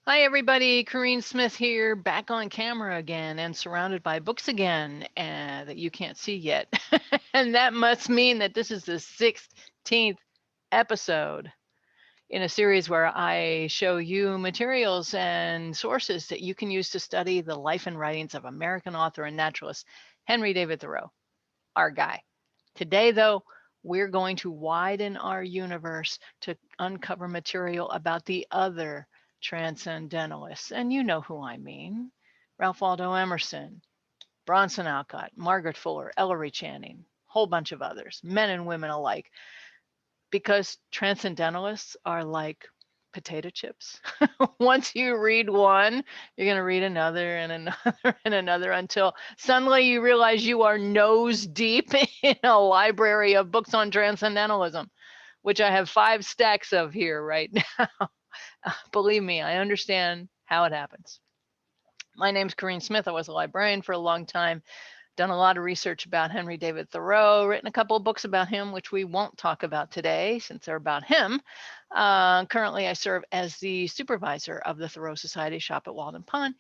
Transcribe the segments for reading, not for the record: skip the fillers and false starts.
Hi everybody, Corrine Smith here, back on camera again and surrounded by books again that you can't see yet. And that must mean that this is the 16th episode in a series where I show you materials and sources that you can use to study the life and writings of American author and naturalist Henry David Thoreau, our guy. Today, though, we're going to widen our universe to uncover material about the other transcendentalists. And you know who I mean. Ralph Waldo Emerson, Bronson Alcott, Margaret Fuller, Ellery Channing, whole bunch of others, men and women alike, because transcendentalists are like potato chips. Once you read one, you're going to read another and another and another until suddenly you realize you are nose deep in a library of books on transcendentalism, which I have 5 stacks of here right now. Believe me, I understand how it happens. My name's Corrine Smith. I was a librarian for a long time, done a lot of research about Henry David Thoreau, written a couple of books about him, which we won't talk about today since they're about him. Currently, I serve as the supervisor of the Thoreau Society shop at Walden Pond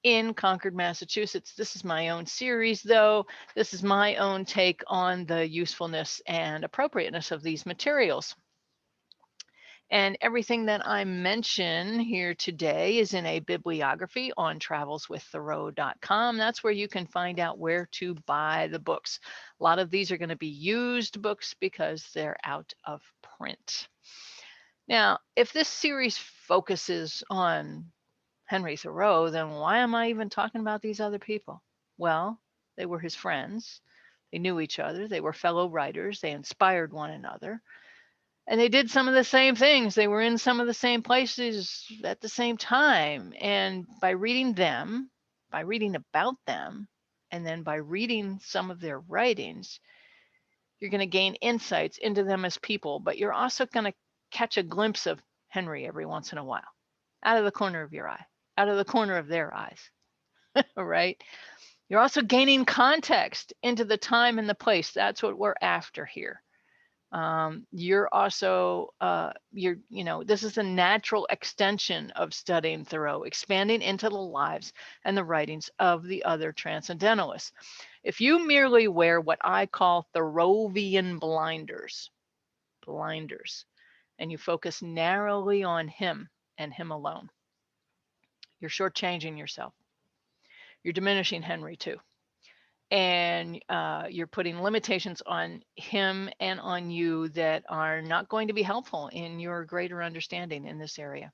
in Concord, Massachusetts. This is my own series, though. This is my own take on the usefulness and appropriateness of these materials. And everything that I mention here today is in a bibliography on travelswiththoreau.com. That's where you can find out where to buy the books. A lot of these are going to be used books because they're out of print. Now, if this series focuses on Henry Thoreau, then why am I even talking about these other people? Well, they were his friends. They knew each other. They were fellow writers. They inspired one another. And they did some of the same things. They were in some of the same places at the same time. And by reading them, by reading about them, and then by reading some of their writings, you're going to gain insights into them as people, but you're also going to catch a glimpse of Henry every once in a while, out of the corner of your eye, out of the corner of their eyes, right? You're also gaining context into the time and the place. That's what we're after here. You're also, this is a natural extension of studying Thoreau, expanding into the lives and the writings of the other transcendentalists. If you merely wear what I call Thoreauvian blinders, and you focus narrowly on him and him alone, you're shortchanging yourself. You're diminishing Henry too. And you're putting limitations on him and on you that are not going to be helpful in your greater understanding in this area.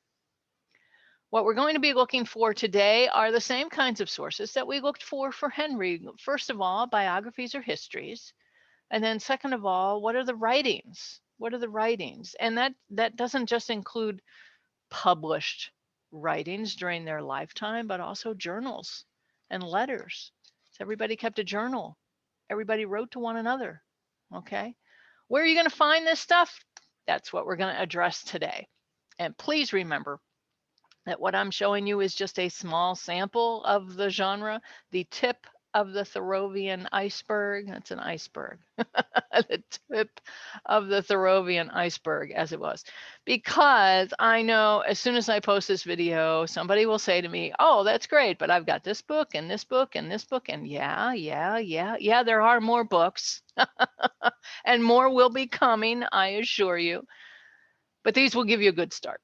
What we're going to be looking for today are the same kinds of sources that we looked for Henry. First of all, biographies or histories. And then second of all, what are the writings? What are the writings? And that doesn't just include published writings during their lifetime, but also journals and letters. So everybody kept a journal. Everybody wrote to one another. Okay. Where are you going to find this stuff? That's what we're going to address today. And please remember that what I'm showing you is just a small sample of the genre, the tip of the Thoreauvian iceberg. That's an iceberg. The tip of the Thoreauvian iceberg, as it was. Because I know as soon as I post this video, somebody will say to me, oh, that's great, but I've got this book and this book and this book. And yeah, there are more books. And more will be coming, I assure you. But these will give you a good start.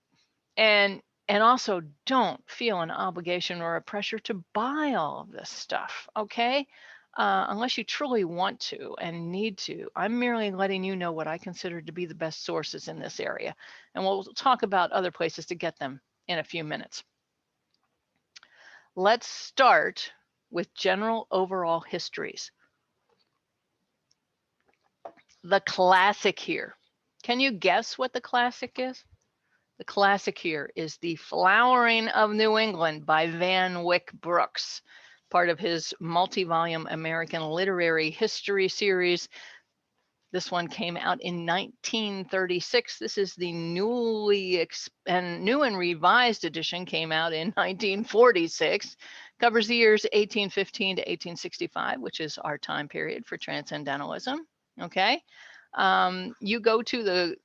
And also don't feel an obligation or a pressure to buy all of this stuff, okay? Unless you truly want to and need to. I'm merely letting you know what I consider to be the best sources in this area. And we'll talk about other places to get them in a few minutes. Let's start with general overall histories. The classic here. Can you guess what the classic is? The classic here is The Flowering of New England by Van Wyck Brooks, part of his multi-volume American Literary History series. This one came out in 1936. This is the new and revised edition, came out in 1946. Covers the years 1815 to 1865, which is our time period for transcendentalism. Okay. You go to the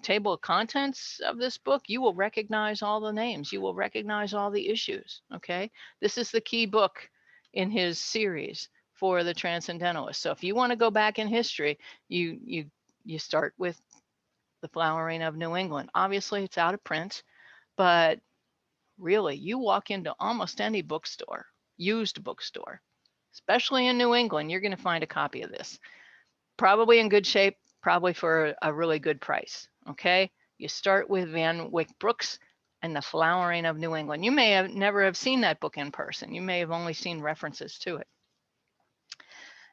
table of contents of this book, you will recognize all the names. You will recognize all the issues. Okay. This is the key book in his series for the Transcendentalists. So if you want to go back in history, you start with The Flowering of New England. Obviously, it's out of print, but really, you walk into almost any bookstore, used bookstore, especially in New England, you're going to find a copy of this. Probably in good shape, probably for a really good price. Okay. You start with Van Wyck Brooks and The Flowering of New England. You may have never have seen that book in person. You may have only seen references to it.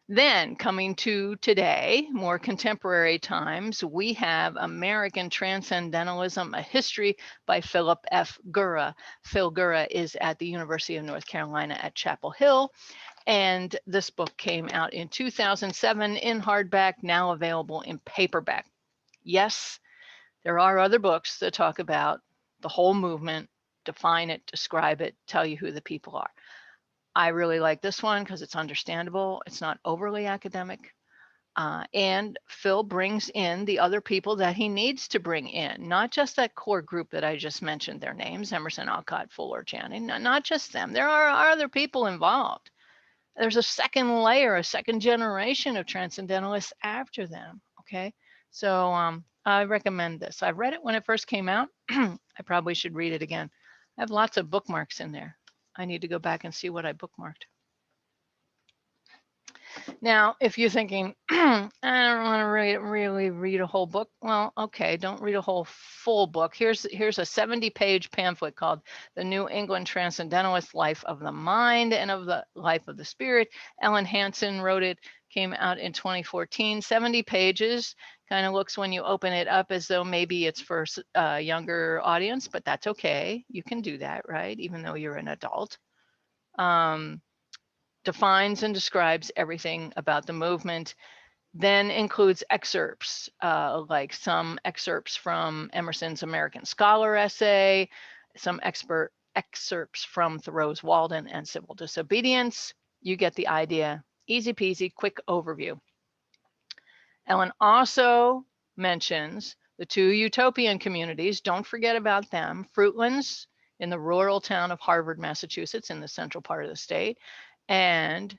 Then coming to today, more contemporary times, we have American Transcendentalism, a History by Philip F. Gura. Phil Gura is at the University of North Carolina at Chapel Hill. And this book came out in 2007 in hardback, now available in paperback. Yes, there are other books that talk about the whole movement, define it, describe it, tell you who the people are. I really like this one because it's understandable. It's not overly academic. And Phil brings in the other people that he needs to bring in, not just that core group that I just mentioned their names, Emerson, Alcott, Fuller, Channing, not just them. There are other people involved. There's a second layer, a second generation of Transcendentalists after them, okay? So I recommend this. I read it when it first came out. I probably should read it again. I have lots of bookmarks in there. I need to go back and see what I bookmarked. Now, if you're thinking, I don't want to really read a whole book, well, okay, don't read a whole full book. Here's a 70-page pamphlet called The New England Transcendentalist Life of the Mind and of the Life of the Spirit. Ellen Hansen wrote it, came out in 2014, 70 pages. Kind of looks when you open it up as though maybe it's for a younger audience, but that's okay. You can do that, right? Even though you're an adult. Defines and describes everything about the movement, then includes excerpts, like some excerpts from Emerson's American Scholar essay, some excerpts from Thoreau's Walden and Civil Disobedience. You get the idea. Easy peasy, quick overview. Ellen also mentions the two utopian communities. Don't forget about them. Fruitlands in the rural town of Harvard, Massachusetts, in the central part of the state, and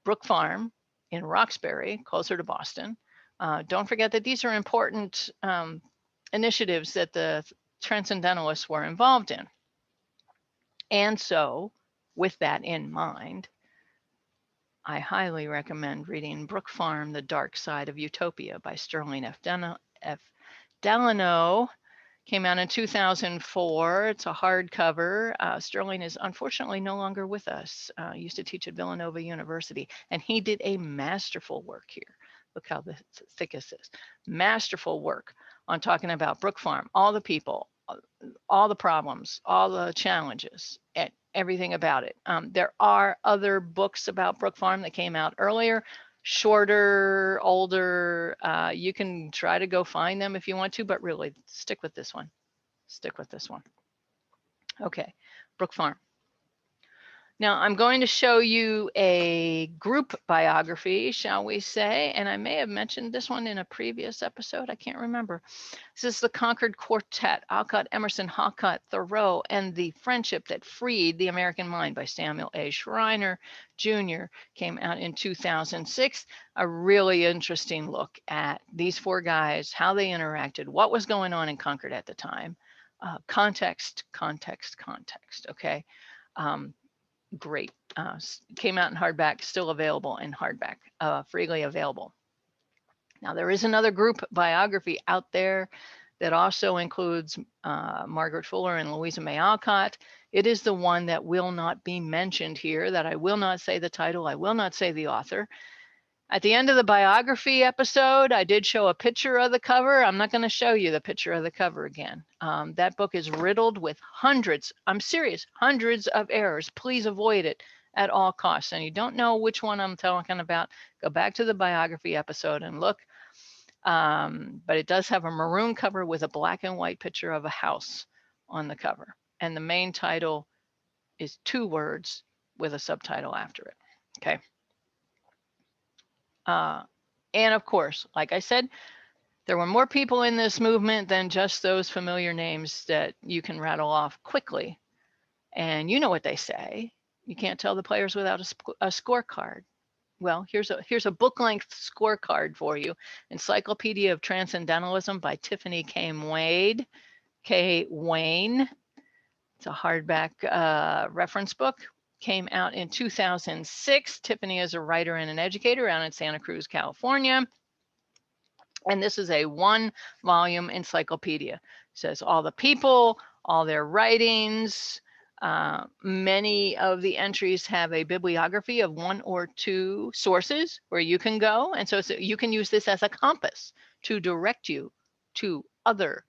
Brook Farm in Roxbury, closer to Boston. Don't forget that these are important initiatives that the Transcendentalists were involved in. And so, with that in mind, I highly recommend reading Brook Farm, The Dark Side of Utopia by Sterling F. Delano. Came out in 2004. It's a hardcover. Sterling is unfortunately no longer with us. Used to teach at Villanova University, and he did a masterful work here. Look how thick this is. Masterful work on talking about Brook Farm, all the people, all the problems, all the challenges, and everything about it. There are other books about Brook Farm that came out earlier. Shorter, older, you can try to go find them if you want to, but really stick with this one. Stick with this one. Okay, Brook Farm. Now I'm going to show you a group biography, shall we say, and I may have mentioned this one in a previous episode. I can't remember. This is the Concord Quartet, Alcott, Emerson, Alcott, Thoreau, and the Friendship That Freed the American Mind by Samuel A. Schreiner Jr. Came out in 2006. A really interesting look at these four guys, how they interacted, what was going on in Concord at the time. Context, okay? Great. Came out in hardback, still available in hardback, freely available. Now, there is another group biography out there that also includes Margaret Fuller and Louisa May Alcott. It is the one that will not be mentioned here, that I will not say the title, I will not say the author. At the end of the biography episode, I did show a picture of the cover. I'm not going to show you the picture of the cover again. That book is riddled with hundreds, I'm serious, hundreds of errors. Please avoid it at all costs. And you don't know which one I'm talking about, go back to the biography episode and look. But it does have a maroon cover with a black and white picture of a house on the cover. And the main title is 2 words with a subtitle after it. Okay. And of course, like I said, There were more people in this movement than just those familiar names that you can rattle off quickly. And you know what they say. You can't tell the players without a scorecard. Well, here's a book-length scorecard for you. Encyclopedia of Transcendentalism by Tiffany K. Wayne. It's a hardback reference book. Came out in 2006. Tiffany is a writer and an educator out in Santa Cruz, California. And this is a 1-volume encyclopedia. It says all the people, all their writings. Many of the entries have a bibliography of 1 or 2 sources where you can go. And so you can use this as a compass to direct you to other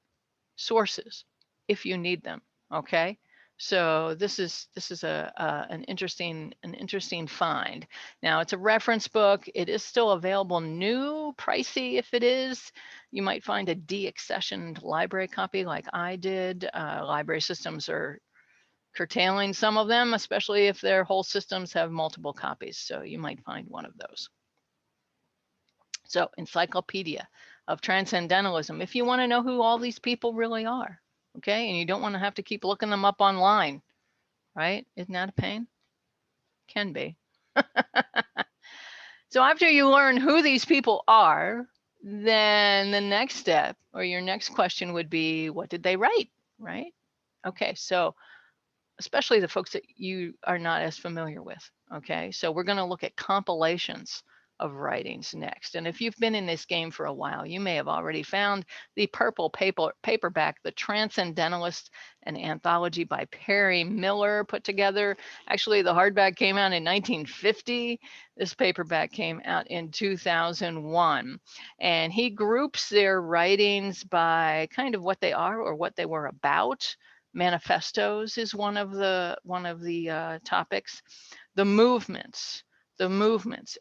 sources if you need them. Okay. So this is an interesting find. Now it's a reference book. It is still available new, pricey if it is. You might find a deaccessioned library copy like I did. Library systems are curtailing some of them, especially if their whole systems have multiple copies. So you might find one of those. So Encyclopedia of Transcendentalism, if you want to know who all these people really are, okay? And you don't want to have to keep looking them up online, right? Isn't that a pain? Can be. So after you learn who these people are, then the next step or your next question would be, what did they write, right? Okay, so especially the folks that you are not as familiar with, okay? So we're going to look at compilations of writings next. And if you've been in this game for a while, you may have already found the purple paperback, The Transcendentalist, an anthology by Perry Miller put together. Actually, the hardback came out in 1950. This paperback came out in 2001. And he groups their writings by kind of what they are or what they were about. Manifestos is one of the topics. The movements,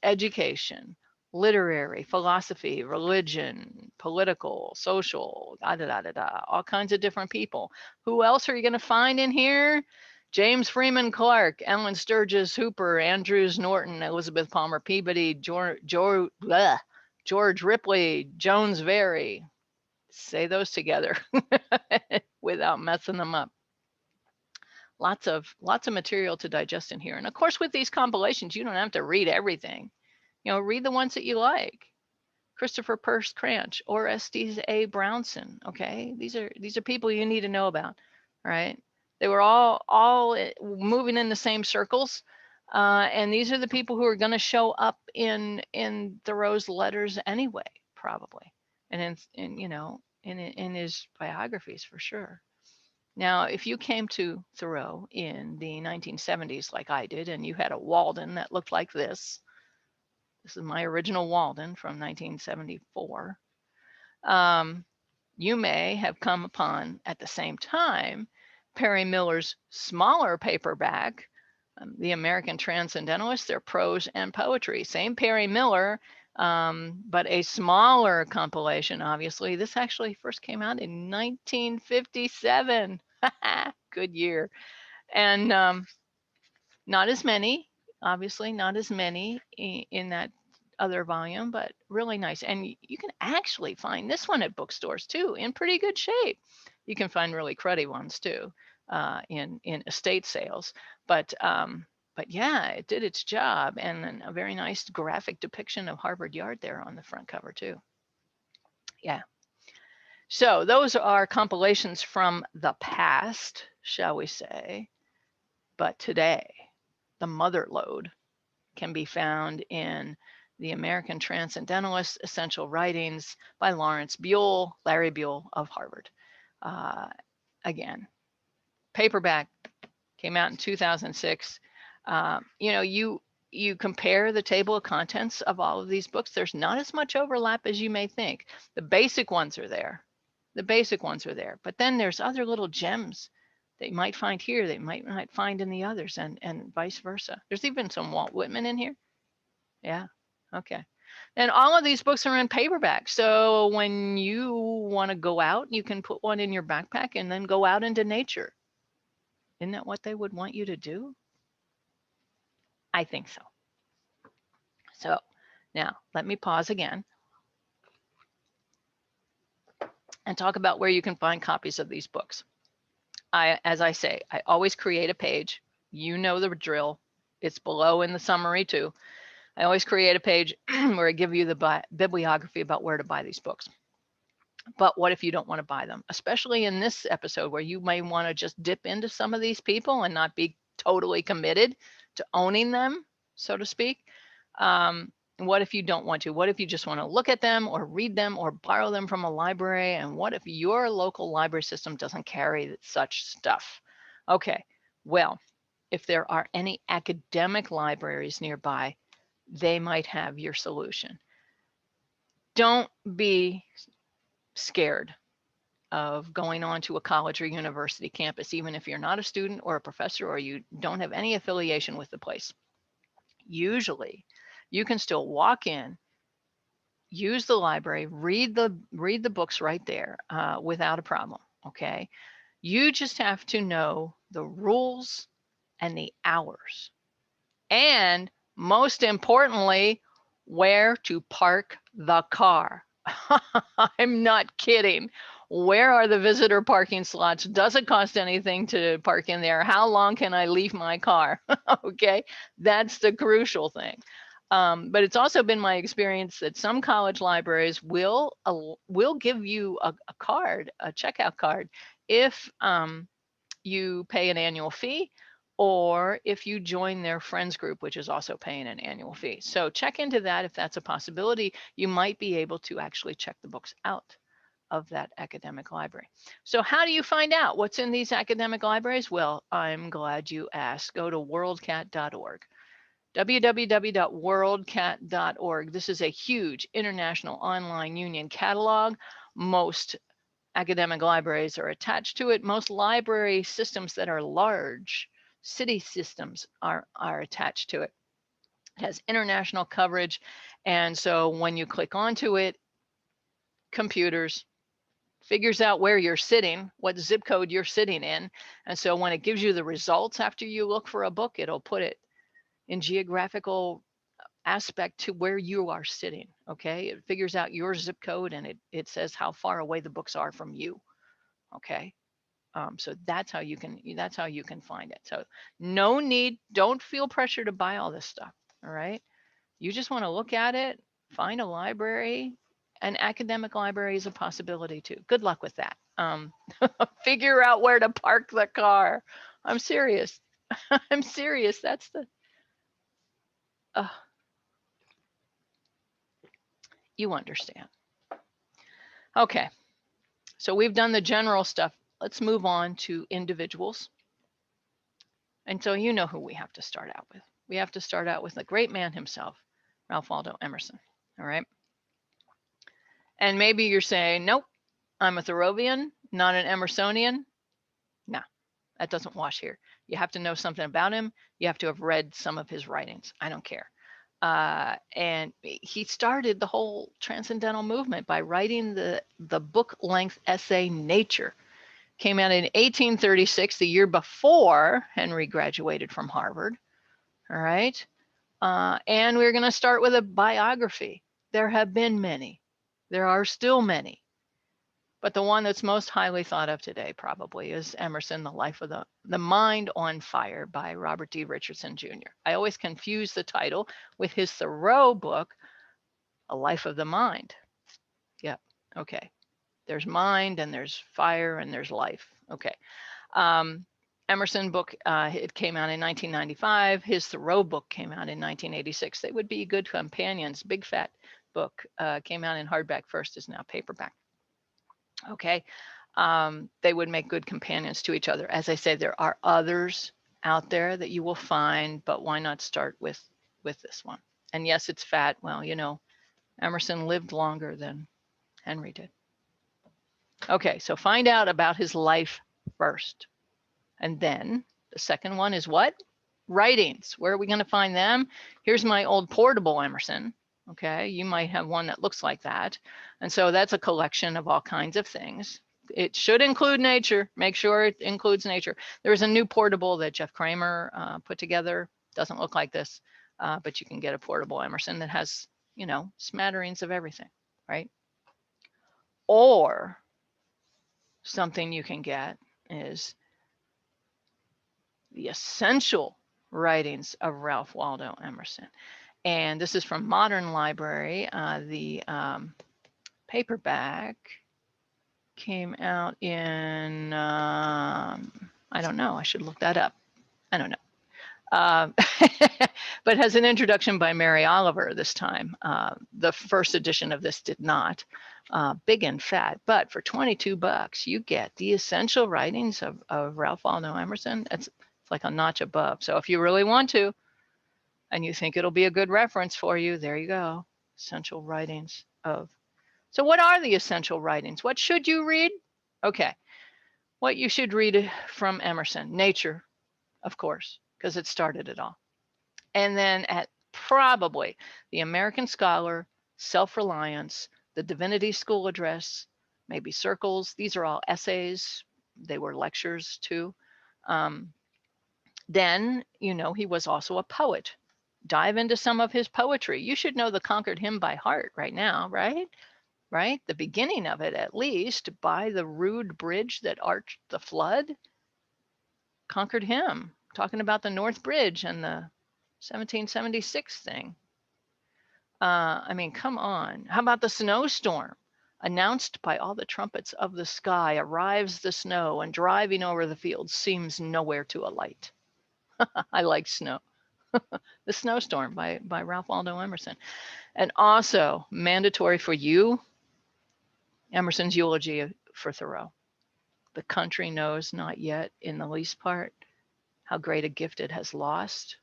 education, literary, philosophy, religion, political, social, all kinds of different people. Who else are you going to find in here? James Freeman Clarke, Ellen Sturgis Hooper, Andrews Norton, Elizabeth Palmer Peabody, George Ripley, Jones Very. Say those together without messing them up. Lots of material to digest in here. And of course, with these compilations, you don't have to read everything. You know, read the ones that you like. Christopher Peirce Cranch, Orestes A. Brownson. Okay, these are people you need to know about. Right? They were all moving in the same circles, and these are the people who are going to show up in Thoreau's letters anyway, probably, and in his biographies for sure. Now, if you came to Thoreau in the 1970s like I did, and you had a Walden that looked like this is my original Walden from 1974, you may have come upon at the same time Perry Miller's smaller paperback, The American Transcendentalists, their prose and poetry. Same Perry Miller, but a smaller compilation, obviously. This actually first came out in 1957. Good year. And not as many, obviously, not as many in that other volume, but really nice. And you can actually find this one at bookstores too, in pretty good shape. You can find really cruddy ones too, in estate sales. But yeah, it did its job, and then a very nice graphic depiction of Harvard Yard there on the front cover too. Yeah. So those are compilations from the past, shall we say. But today, the mother lode can be found in The American Transcendentalists, Essential Writings by Lawrence Buell, Larry Buell of Harvard. Again, paperback, came out in 2006. You compare the table of contents of all of these books, there's not as much overlap as you may think. The basic ones are there. But then there's other little gems that you might find here that you might not find in the others, and vice versa. There's even some Walt Whitman in here. Yeah, okay. And all of these books are in paperback. So when you want to go out, you can put one in your backpack and then go out into nature. Isn't that what they would want you to do? I think so. So now let me pause again. and talk about where you can find copies of these books. As I say, I always create a page. You know the drill. It's below in the summary too. I always create a page where I give you the bibliography about where to buy these books. But what if you don't want to buy them? Especially in this episode where you may want to just dip into some of these people and not be totally committed to owning them, so to speak. What if you don't want to? What if you just want to look at them or read them or borrow them from a library? And what if your local library system doesn't carry such stuff? Okay, well, if there are any academic libraries nearby, they might have your solution. Don't be scared of going on to a college or university campus, even if you're not a student or a professor or you don't have any affiliation with the place. Usually, you can still walk in, use the library, read the books right there without a problem. Okay, you just have to know the rules and the hours, and most importantly, where to park the car. I'm not kidding. Where are the visitor parking slots? Does it cost anything to park in there? How long can I leave my car? Okay, that's the crucial thing. But it's also been my experience that some college libraries will give you a card, a checkout card, if you pay an annual fee, or if you join their friends group, which is also paying an annual fee. So check into that if that's a possibility. You might be able to actually check the books out of that academic library. So how do you find out what's in these academic libraries? Well, I'm glad you asked. Go to worldcat.org. www.worldcat.org. This is a huge international online union catalog. Most academic libraries are attached to it. Most library systems that are large, city systems are attached to it. It has international coverage. And so when you click onto it, computers figures out where you're sitting, what zip code you're sitting in. And so when it gives you the results after you look for a book, it'll put it in geographical aspect to where you are sitting. Okay, it figures out your zip code and it says how far away the books are from you. Okay, so that's how you can find it. So no need, don't feel pressure to buy all this stuff. All right, you just want to look at it, find a library. An academic library is a possibility too. Good luck with that. Figure out where to park the car. I'm serious. I'm serious. That's the you understand. Okay, so we've done the general stuff. Let's move on to individuals. And so you know who we have to start out with. We have to start out with the great man himself, Ralph Waldo Emerson. All right. And maybe you're saying, nope, I'm a Thoreauvian, not an Emersonian. No, that doesn't wash here. You have to know something about him. You have to have read some of his writings. I don't care. And he started the whole transcendental movement by writing the book-length essay Nature. Came out in 1836, the year before Henry graduated from Harvard. All right. And we're going to start with a biography. There have been many. There are still many. But the one that's most highly thought of today probably is Emerson, The Life of the Mind on Fire by Robert D. Richardson Jr. I always confuse the title with his Thoreau book, A Life of the Mind. Yep. Okay. There's mind and there's fire and there's life. Okay. Emerson book, it came out in 1995. His Thoreau book came out in 1986. They would be good companions. Big fat book came out in hardback first, is now paperback. Okay. They would make good companions to each other. As I say, there are others out there that you will find, but why not start with this one? And yes, it's fat. Well, you know, Emerson lived longer than Henry did. Okay, so find out about his life first. And then the second one is what? Writings. Where are we going to find them? Here's my old portable Emerson. Okay, you might have one that looks like that. And so that's a collection of all kinds of things. It should include nature. Make sure it includes nature. There's a new portable that Jeff Kramer put together. Doesn't look like this, but you can get a portable Emerson that has, you know, smatterings of everything, right? Or something you can get is the essential writings of Ralph Waldo Emerson. And this is from Modern Library. The paperback came out in, I don't know, I should look that up. I don't know. But has an introduction by Mary Oliver this time. The first edition of this did not. Big and fat, but for $22, you get the essential writings of Ralph Waldo Emerson. It's like a notch above. So if you really want to, and you think it'll be a good reference for you, there you go. Essential writings of. So what are the essential writings? What should you read? Okay. What you should read from Emerson: Nature, of course, because it started it all. And then at probably The American Scholar, Self-Reliance, The Divinity School Address, maybe Circles. These are all essays. They were lectures too. Then, you know, he was also a poet. Dive into some of his poetry. You should know the Concord Hymn by heart right now, right? Right? The beginning of it, at least, by the rude bridge that arched the flood. Concord Hymn, talking about the North Bridge and the 1776 thing. I mean, come on. How about the snowstorm? Announced by all the trumpets of the sky, arrives the snow, and driving over the fields seems nowhere to alight. I like snow. The Snowstorm by Ralph Waldo Emerson. And also mandatory for you, Emerson's eulogy for Thoreau. The country knows not yet in the least part how great a gift it has lost.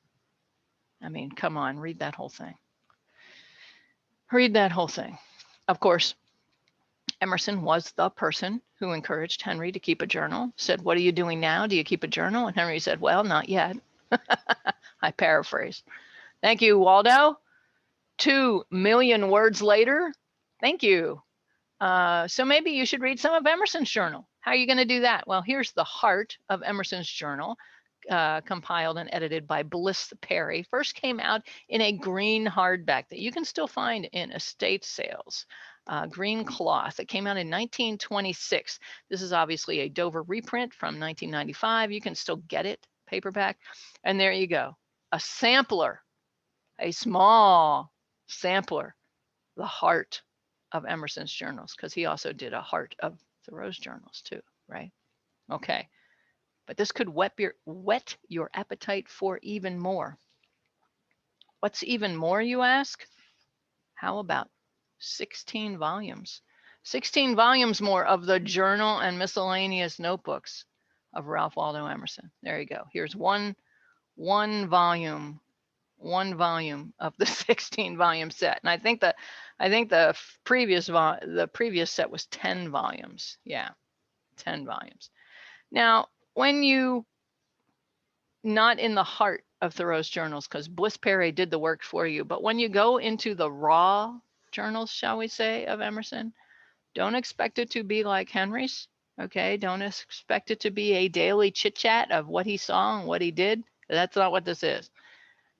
I mean, come on, read that whole thing. Read that whole thing. Of course, Emerson was the person who encouraged Henry to keep a journal, said, "What are you doing now? Do you keep a journal?" And Henry said, "Well, not yet." I paraphrase. Thank you, Waldo. 2 million words later, thank you. So maybe you should read some of Emerson's journal. How are you going to do that? Well, here's the heart of Emerson's journal, compiled and edited by Bliss Perry. First came out in a green hardback that you can still find in estate sales. Green cloth. It came out in 1926. This is obviously a Dover reprint from 1995. You can still get it paperback. And there you go. A sampler, a small sampler, the heart of Emerson's journals, because he also did a heart of Thoreau's journals too, right? Okay. But this could whet your appetite for even more. What's even more, you ask? How about 16 volumes? 16 volumes more of the journal and miscellaneous notebooks of Ralph Waldo Emerson. There you go. Here's one volume of the 16 volume set. And I think the previous set was 10 volumes. Yeah, 10 volumes. Now, when you not in the heart of Thoreau's journals, because Bliss Perry did the work for you, but when you go into the raw journals, shall we say, of Emerson, don't expect it to be like Henry's. Okay, don't expect it to be a daily chit chat of what he saw and what he did. That's not what this is.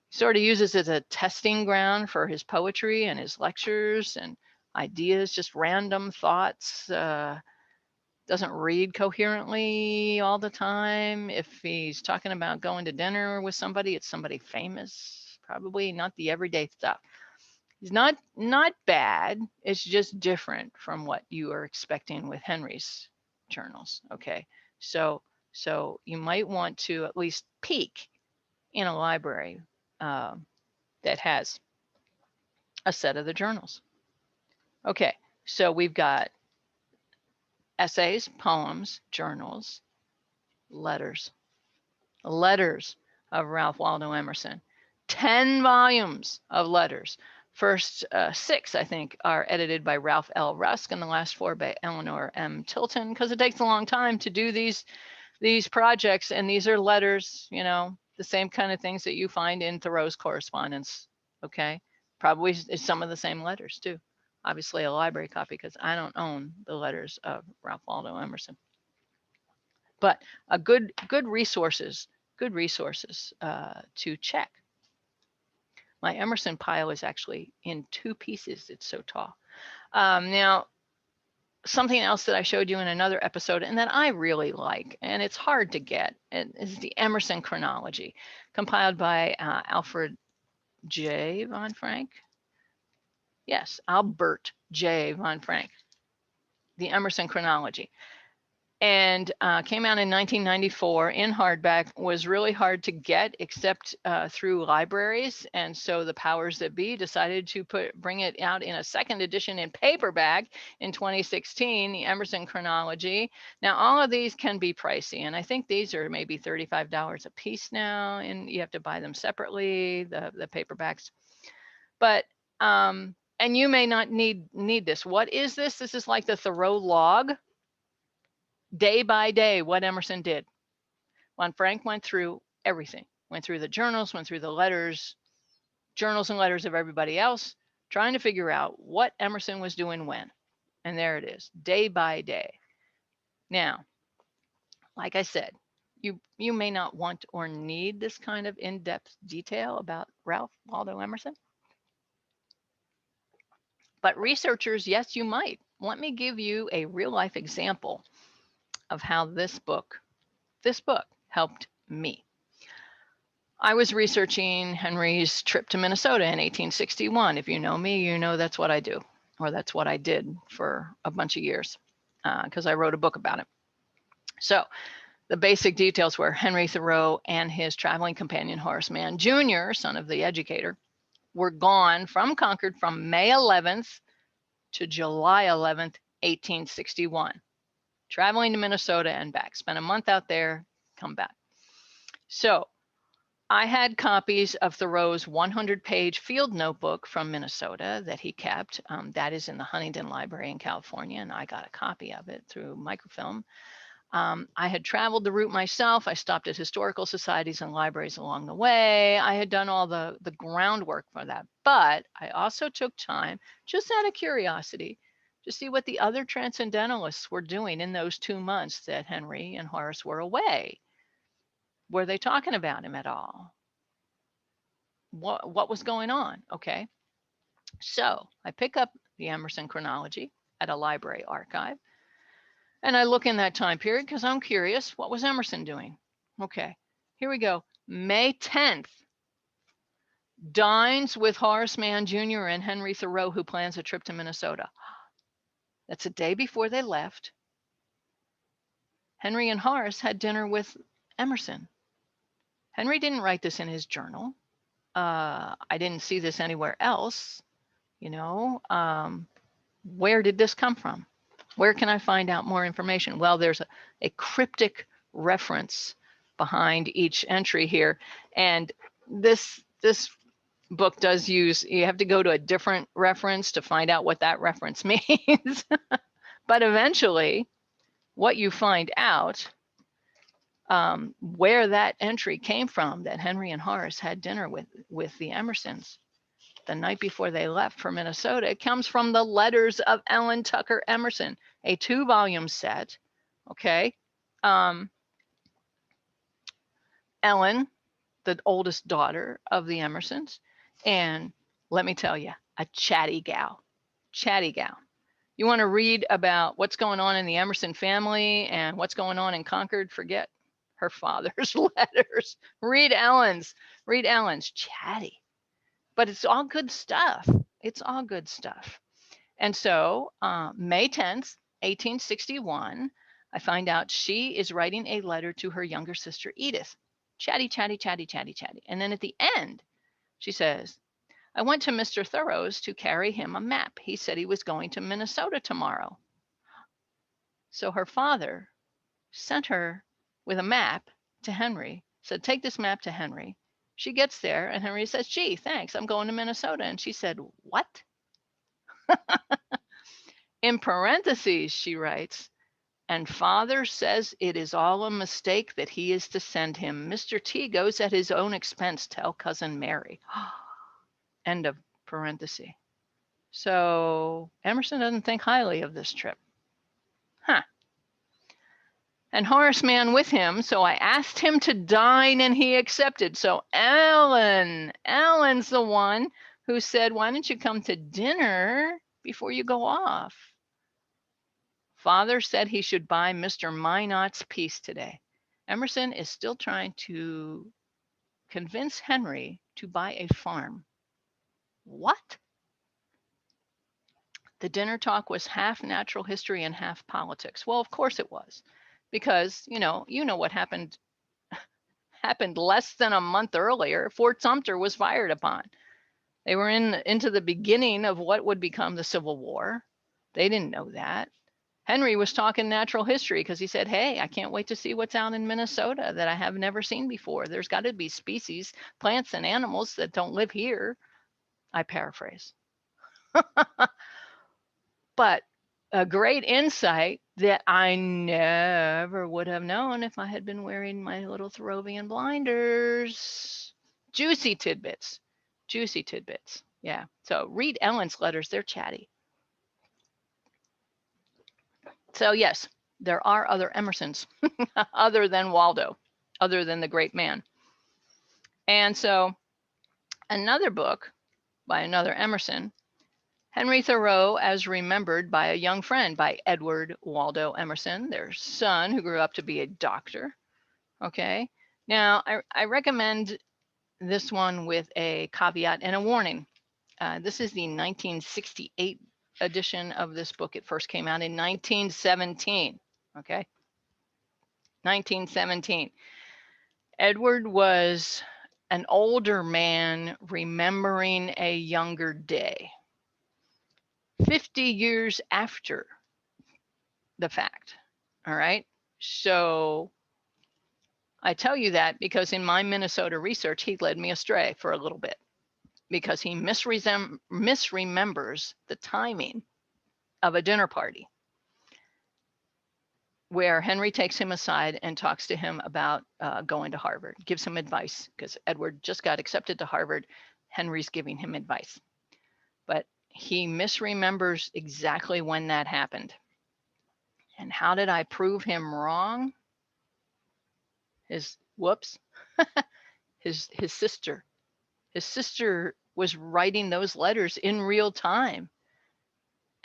He sort of uses it as a testing ground for his poetry and his lectures and ideas, just random thoughts. Doesn't read coherently all the time. If he's talking about going to dinner with somebody, it's somebody famous, probably not the everyday stuff. He's not bad. It's just different from what you are expecting with Henry's journals. Okay, so you might want to at least peek in a library that has a set of the journals. Okay, so we've got essays, poems, journals, letters of Ralph Waldo Emerson. 10 volumes of letters. First 6, I think, are edited by Ralph L. Rusk, and the last 4 by Eleanor M. Tilton, because it takes a long time to do these projects, and these are letters, you know, the same kind of things that you find in Thoreau's correspondence. Okay, probably some of the same letters too. Obviously a library copy, because I don't own the letters of Ralph Waldo Emerson. But a good resources to check. My Emerson pile is actually in 2 pieces. It's so tall. Now, something else that I showed you in another episode and that I really like, and it's hard to get, and is the Emerson chronology, compiled by Alfred J. von Frank. Yes, Albert J. von Frank, the Emerson chronology. And came out in 1994 in hardback, was really hard to get except through libraries. And so the powers that be decided to bring it out in a second edition in paperback in 2016, the Emerson chronology. Now, all of these can be pricey, and I think these are maybe $35 a piece now, and you have to buy them separately, the paperbacks. But and you may not need this. What is this? This is like the Thoreau log. Day by day, what Emerson did. Von Frank went through everything, went through the journals, went through the letters, journals and letters of everybody else, trying to figure out what Emerson was doing when. And there it is, day by day. Now, like I said, you may not want or need this kind of in-depth detail about Ralph Waldo Emerson. But researchers, yes, you might. Let me give you a real-life example of how this book helped me. I was researching Henry's trip to Minnesota in 1861. If you know me, you know that's what I do, or that's what I did for a bunch of years, because I wrote a book about it. So the basic details were Henry Thoreau and his traveling companion Horace Mann Jr., son of the educator, were gone from Concord from May 11th to July 11th, 1861, traveling to Minnesota and back. Spent a month out there, come back. So I had copies of Thoreau's 100-page field notebook from Minnesota that he kept. That is in the Huntington Library in California, and I got a copy of it through microfilm. I had traveled the route myself. I stopped at historical societies and libraries along the way. I had done all the groundwork for that, but I also took time, just out of curiosity, to see what the other Transcendentalists were doing in those 2 months that Henry and Horace were away. Were they talking about him at all? What was going on? Okay. So I pick up the Emerson chronology at a library archive, and I look in that time period because I'm curious, what was Emerson doing? Okay, here we go. May 10th, dines with Horace Mann Jr. and Henry Thoreau, who plans a trip to Minnesota. That's a day before they left. Henry and Horace had dinner with Emerson. Henry didn't write this in his journal. I didn't see this anywhere else. You know, where did this come from? Where can I find out more information? Well, there's a cryptic reference behind each entry here. And this book does use, you have to go to a different reference to find out what that reference means. But eventually, what you find out, where that entry came from, that Henry and Horace had dinner with the Emersons the night before they left for Minnesota, it comes from the letters of Ellen Tucker Emerson, a 2-volume set. Okay. Ellen, the oldest daughter of the Emersons, and let me tell you, a chatty gal. You want to read about what's going on in the Emerson family and what's going on in Concord? Forget her father's letters. Read Ellen's. Chatty. But it's all good stuff. And so May 10th, 1861, I find out she is writing a letter to her younger sister, Edith. Chatty. And then at the end, she says, I went to Mr. Thoreau's to carry him a map. He said he was going to Minnesota tomorrow. So her father sent her with a map to Henry, said, take this map to Henry. She gets there and Henry says, gee, thanks, I'm going to Minnesota. And she said, what? In parentheses, she writes, and father says it is all a mistake that he is to send him. Mr. T goes at his own expense, tell cousin Mary. End of parenthesis. So Emerson doesn't think highly of this trip. And Horace Mann with him, so I asked him to dine and he accepted. So Ellen's the one who said, why don't you come to dinner before you go off? Father said he should buy Mr. Minot's piece today. Emerson is still trying to convince Henry to buy a farm. What? The dinner talk was half natural history and half politics. Well, of course it was, because you know what happened less than a month earlier. Fort Sumter was fired upon. They were into the beginning of what would become the Civil War. They didn't know that. Henry was talking natural history because he said, hey, I can't wait to see what's out in Minnesota that I have never seen before. There's got to be species, plants and animals that don't live here. I paraphrase. But a great insight that I never would have known if I had been wearing my little Thoreauvian blinders. Juicy tidbits. Juicy tidbits. Yeah. So read Ellen's letters. They're chatty. So yes, there are other Emersons other than Waldo, other than the great man. And so another book by another Emerson, Henry Thoreau as Remembered by a Young Friend by Edward Waldo Emerson, their son who grew up to be a doctor. Okay. Now I recommend this one with a caveat and a warning. This is the 1968 edition of this book. It first came out in 1917. Okay. 1917. Edward was an older man remembering a younger day. 50 years after the fact. All right. So I tell you that because in my Minnesota research, he led me astray for a little bit because he misremembers the timing of a dinner party where Henry takes him aside and talks to him about going to Harvard, gives him advice because Edward just got accepted to Harvard. Henry's giving him advice, but he misremembers exactly when that happened. And how did I prove him wrong? His sister was writing those letters in real time.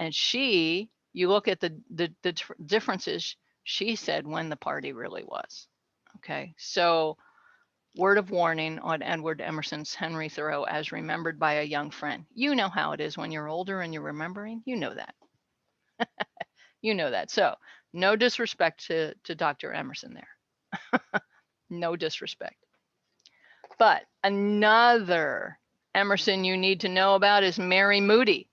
And you look at the differences, she said when the party really was. Okay, so word of warning on Edward Emerson's Henry Thoreau as Remembered by a Young Friend. You know how it is when you're older and you're remembering. You know that. You know that. So no disrespect to Dr. Emerson there. No disrespect. But another Emerson you need to know about is Mary Moody.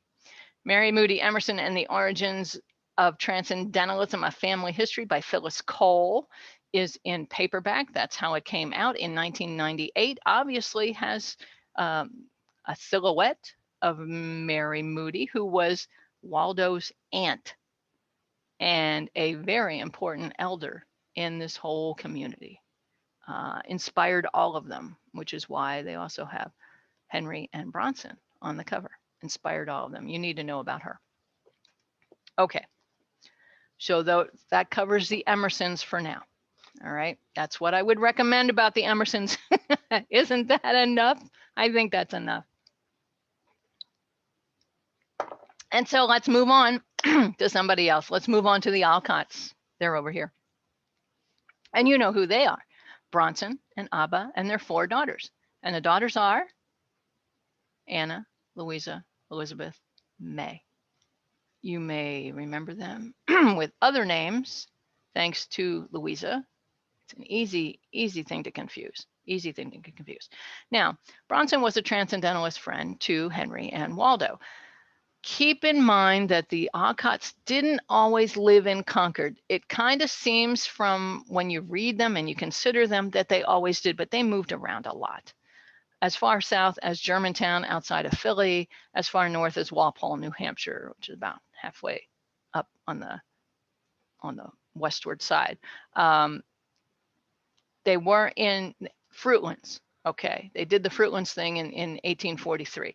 Mary Moody Emerson and the Origins of Transcendentalism, A Family History by Phyllis Cole is in paperback. That's how it came out in 1998. Obviously has a silhouette of Mary Moody, who was Waldo's aunt and a very important elder in this whole community. Inspired all of them, which is why they also have Henry and Bronson on the cover. Inspired all of them. You need to know about her. Okay. So that covers the Emersons for now. All right. That's what I would recommend about the Emersons. Isn't that enough? I think that's enough. And so let's move on to somebody else. Let's move on to the Alcotts. They're over here. And you know who they are. Bronson and Abba and their 4 daughters. And the daughters are Anna, Louisa, Elizabeth, May. You may remember them with other names, thanks to Louisa. It's an easy thing to confuse. Easy thing to confuse. Now, Bronson was a Transcendentalist friend to Henry and Waldo. Keep in mind that the Alcotts didn't always live in Concord. It kind of seems from when you read them and you consider them that they always did, but they moved around a lot. As far south as Germantown outside of Philly, as far north as Walpole, New Hampshire, which is about halfway up on the westward side. They were in Fruitlands. Okay, they did the Fruitlands thing in 1843.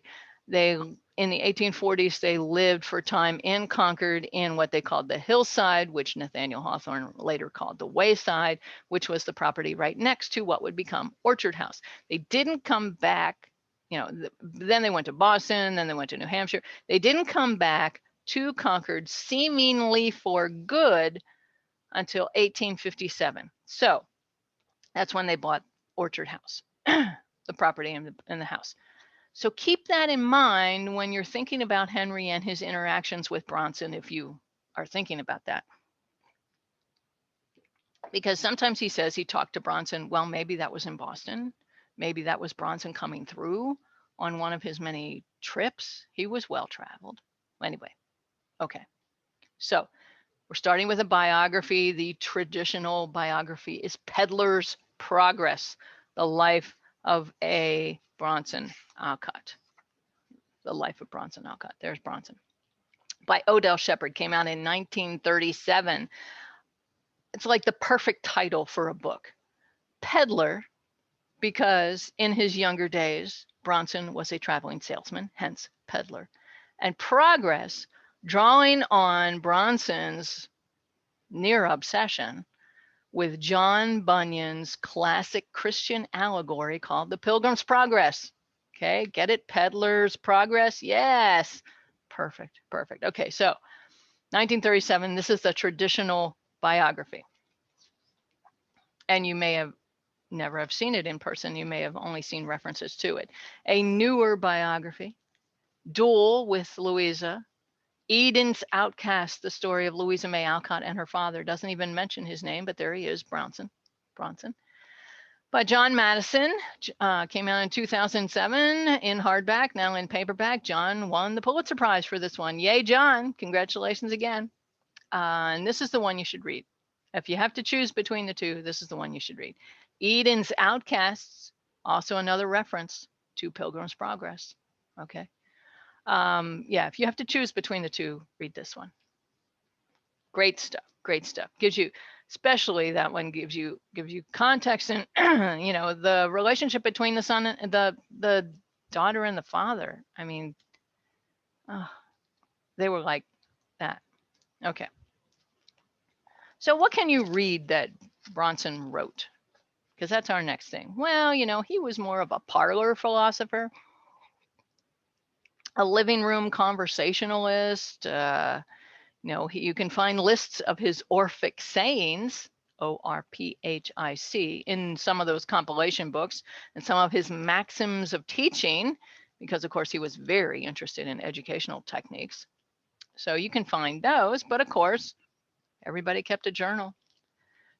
In the 1840s, they lived for time in Concord in what they called the hillside, which Nathaniel Hawthorne later called the wayside, which was the property right next to what would become Orchard House. They didn't come back, then they went to Boston, then they went to New Hampshire. They didn't come back to Concord seemingly for good until 1857. So that's when they bought Orchard House, the property and the house. So keep that in mind when you're thinking about Henry and his interactions with Bronson, if you are thinking about that. Because sometimes he says he talked to Bronson. Well, maybe that was in Boston. Maybe that was Bronson coming through on one of his many trips. He was well traveled. Anyway, okay. So we're starting with a biography. The traditional biography is Peddler's Progress, the life of A. Bronson Alcott. The life of Bronson Alcott. There's Bronson. By Odell Shepard, came out in 1937. It's like the perfect title for a book. Peddler, because in his younger days, Bronson was a traveling salesman, hence peddler. And Progress, drawing on Bronson's near obsession with John Bunyan's classic Christian allegory called The Pilgrim's Progress. Okay, get it? Peddler's Progress? Yes. Perfect, perfect. Okay, so 1937, this is the traditional biography. And you may have never have seen it in person. You may have only seen references to it. A newer biography, Duel with Louisa, Eden's Outcast, the story of Louisa May Alcott and her father. Doesn't even mention his name, but there he is, Bronson. By John Madison, came out in 2007 in hardback, now in paperback. John won the Pulitzer Prize for this one. Yay, John. Congratulations again. And this is the one you should read. If you have to choose between the two, this is the one you should read. Eden's Outcasts, also another reference to Pilgrim's Progress. Okay. Yeah, if you have to choose between the two, read this one. Great stuff. Great stuff. Gives you, especially that one gives you context and you know, the relationship between the son and the daughter and the father. I mean, they were like that. Okay. So what can you read that Bronson wrote? Because that's our next thing. Well, you know, he was more of a parlor philosopher, a living room conversationalist. You know, you can find lists of his Orphic sayings, ORPHIC, in some of those compilation books, and some of his maxims of teaching, because of course he was very interested in educational techniques. So you can find those, but of course, everybody kept a journal.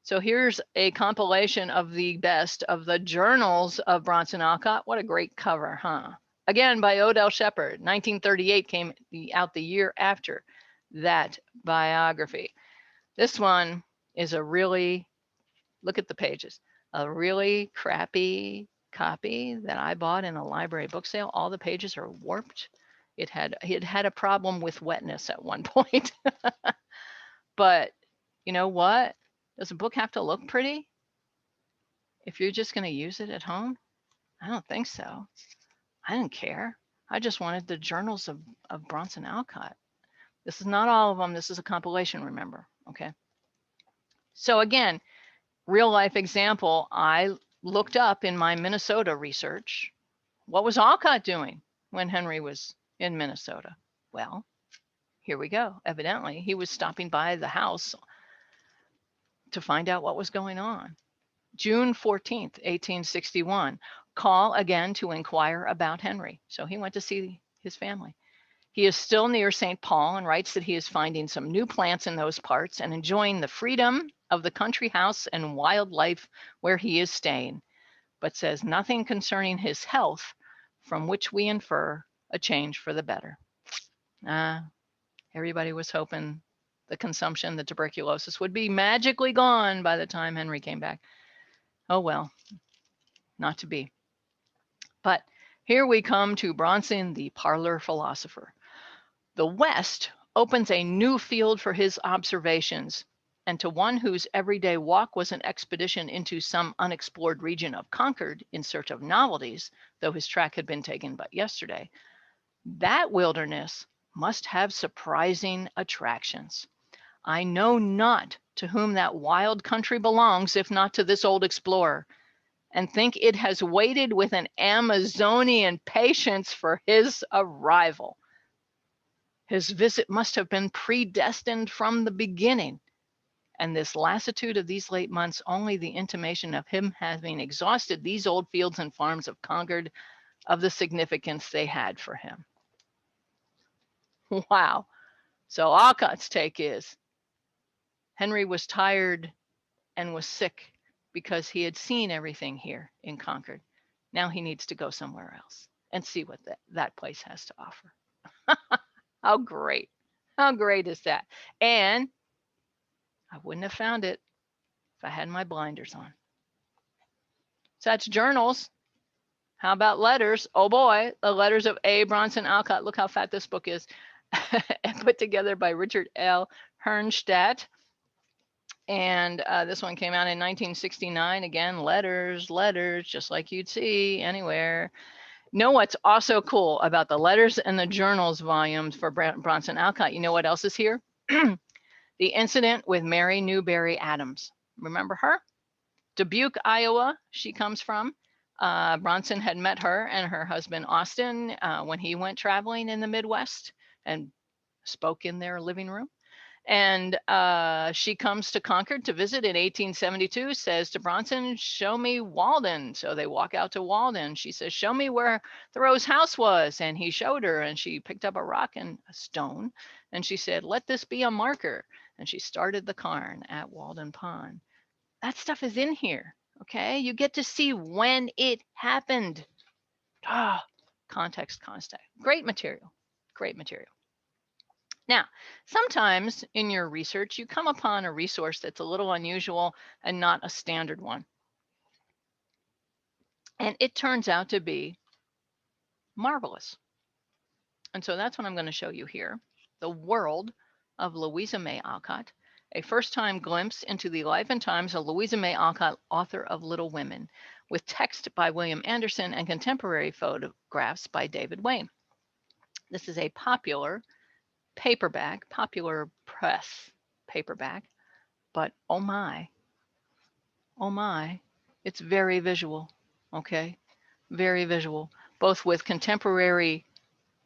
So here's a compilation of the best of the journals of Bronson Alcott. What a great cover, huh? Again, by Odell Shepard. 1938 came out the year after that biography. This one is a really, look at the pages, a really crappy copy that I bought in a library book sale. All the pages are warped. It had a problem with wetness at one point. But you know what? Does a book have to look pretty if you're just going to use it at home? I don't think so. I didn't care. I just wanted the journals of Bronson Alcott. This is not all of them. This is a compilation, remember, okay? So again, real life example, I looked up in my Minnesota research, what was Alcott doing when Henry was in Minnesota? Well, here we go. Evidently, he was stopping by the house to find out what was going on. June 14th, 1861, call again to inquire about Henry. So he went to see his family. He is still near St. Paul and writes that he is finding some new plants in those parts and enjoying the freedom of the country house and wildlife where he is staying, but says nothing concerning his health, from which we infer a change for the better. Everybody was hoping the consumption, the tuberculosis would be magically gone by the time Henry came back. Oh well, not to be. But here we come to Bronson, the parlor philosopher. The West opens a new field for his observations, and to one whose everyday walk was an expedition into some unexplored region of Concord in search of novelties, though his track had been taken but yesterday, that wilderness must have surprising attractions. I know not to whom that wild country belongs, if not to this old explorer, and think it has waited with an Amazonian patience for his arrival. His visit must have been predestined from the beginning. And this lassitude of these late months, only the intimation of him having exhausted these old fields and farms of Concord of the significance they had for him. Wow. So Alcott's take is Henry was tired and was sick because he had seen everything here in Concord. Now he needs to go somewhere else and see what that place has to offer. How great. How great is that? And I wouldn't have found it if I had my blinders on. So that's journals. How about letters? Oh boy, the letters of A. Bronson Alcott. Look how fat this book is. And put together by Richard L. Herrnstadt. And this one came out in 1969. Again, letters, just like you'd see anywhere. Know what's also cool about the letters and the journals volumes for Bronson Alcott? You know what else is here? The incident with Mary Newberry Adams. Remember her? Dubuque, Iowa, she comes from. Bronson had met her and her husband, Austin, when he went traveling in the Midwest and spoke in their living room. And she comes to Concord to visit in 1872, says to Bronson, show me Walden. So they walk out to Walden. She says, show me where Thoreau's house was. And he showed her, and she picked up a rock and a stone. And she said, let this be a marker. And she started the cairn at Walden Pond. That stuff is in here. Okay. You get to see when it happened. Context. Great material. Great material. Now, sometimes in your research, you come upon a resource that's a little unusual and not a standard one. And it turns out to be marvelous. And so that's what I'm going to show you here. The World of Louisa May Alcott, a first-time glimpse into the life and times of Louisa May Alcott, author of Little Women, with text by William Anderson and contemporary photographs by David Wayne. This is a popular press paperback, but oh my, it's very visual, okay? Very visual, both with contemporary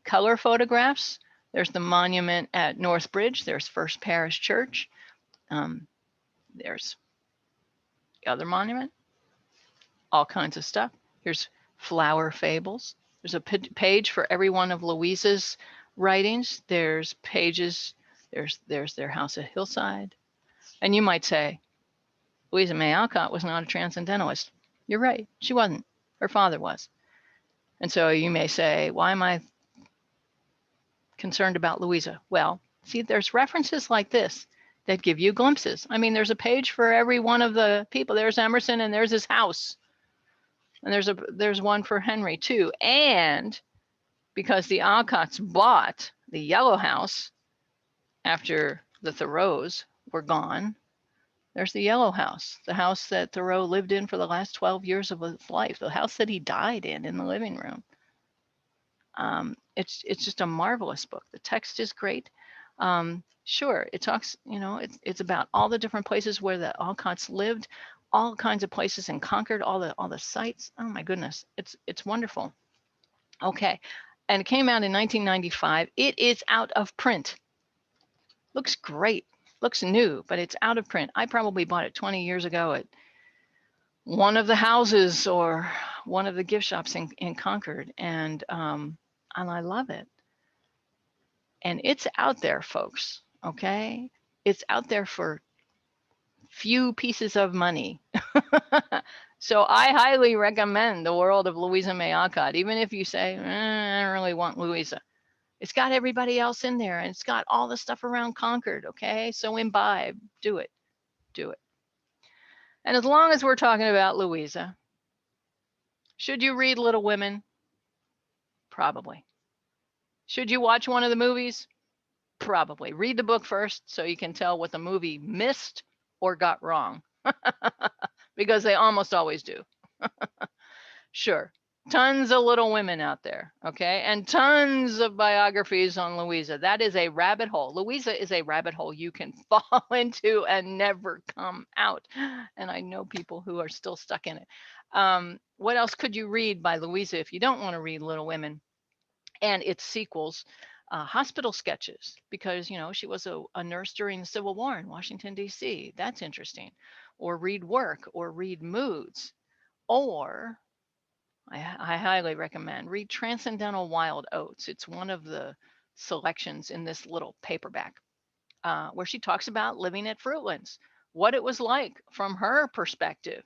color photographs. There's the monument at Northbridge, there's First Parish Church, there's the other monument, all kinds of stuff. Here's flower fables. There's a page for every one of Louisa's writings. There's pages, there's their house at Hillside. And you might say, Louisa May Alcott was not a transcendentalist. You're right, she wasn't. Her father was. And so you may say, why am I concerned about Louisa? Well, see, there's references like this that give you glimpses. I mean, there's a page for every one of the people. There's Emerson and there's his house. And there's one for Henry too. And because the Alcotts bought the Yellow House after the Thoreaus were gone, there's the Yellow House, the house that Thoreau lived in for the last 12 years of his life, the house that he died in the living room. It's just a marvelous book. The text is great. Sure, it talks, it's about all the different places where the Alcotts lived, all kinds of places in Concord, all the sites. Oh my goodness, it's wonderful. Okay, and it came out in 1995. It is out of print. Looks great, looks new, but it's out of print. I probably bought it 20 years ago at one of the houses or one of the gift shops in Concord, and I love it. And it's out there, folks, okay? It's out there for few pieces of money. So I highly recommend The World of Louisa May Alcott, even if you say, I don't really want Louisa. It's got everybody else in there, and it's got all the stuff around Concord, okay? So imbibe, do it. And as long as we're talking about Louisa, should you read Little Women? Probably. Should you watch one of the movies? Probably. Read the book first so you can tell what the movie missed or got wrong. Because they almost always do. Sure. Tons of Little Women out there, okay? And tons of biographies on Louisa. That is a rabbit hole. Louisa is a rabbit hole you can fall into and never come out. And I know people who are still stuck in it. What else could you read by Louisa if you don't want to read Little Women and its sequels? Hospital sketches, because, you know, she was a nurse during the Civil War in Washington, D.C. That's interesting. Or read work, or read moods. Or I highly recommend read Transcendental Wild Oats. It's one of the selections in this little paperback where she talks about living at Fruitlands, what it was like from her perspective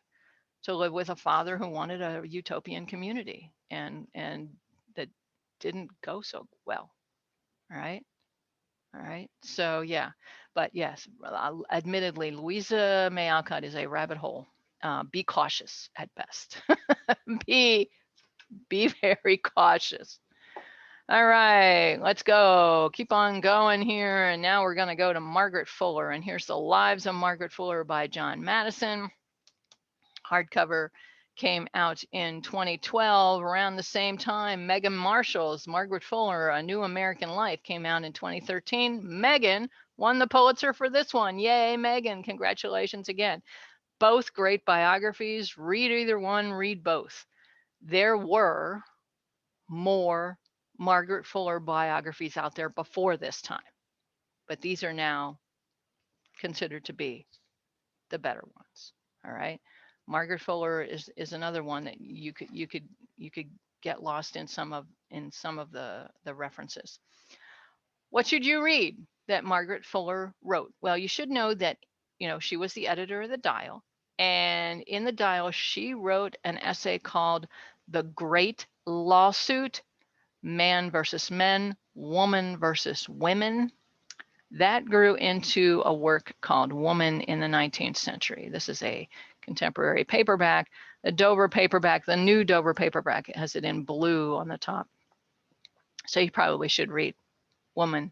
to live with a father who wanted a utopian community, and that didn't go so well. All right. All right. So yeah, but yes, admittedly, Louisa May Alcott is a rabbit hole. Be cautious at best. be be very cautious. All right, let's go. Keep on going here. And now we're going to go to Margaret Fuller. And here's The Lives of Margaret Fuller by John Madison. Hardcover came out in 2012. Around the same time, Megan Marshall's Margaret Fuller, A New American Life came out in 2013. Megan won the Pulitzer for this one. Yay, Megan. Congratulations again. Both great biographies. Read either one, read both. There were more Margaret Fuller biographies out there before this time, but these are now considered to be the better ones. All right. Margaret Fuller is another one that you could get lost in some of the references. What should you read that Margaret Fuller wrote? Well, you should know that, you know, she was the editor of the Dial, and in the Dial she wrote an essay called The Great Lawsuit: Man versus Men, Woman versus Women. That grew into a work called Woman in the 19th Century. This is a contemporary paperback. The Dover paperback, the new Dover paperback, has it in blue on the top. So you probably should read Woman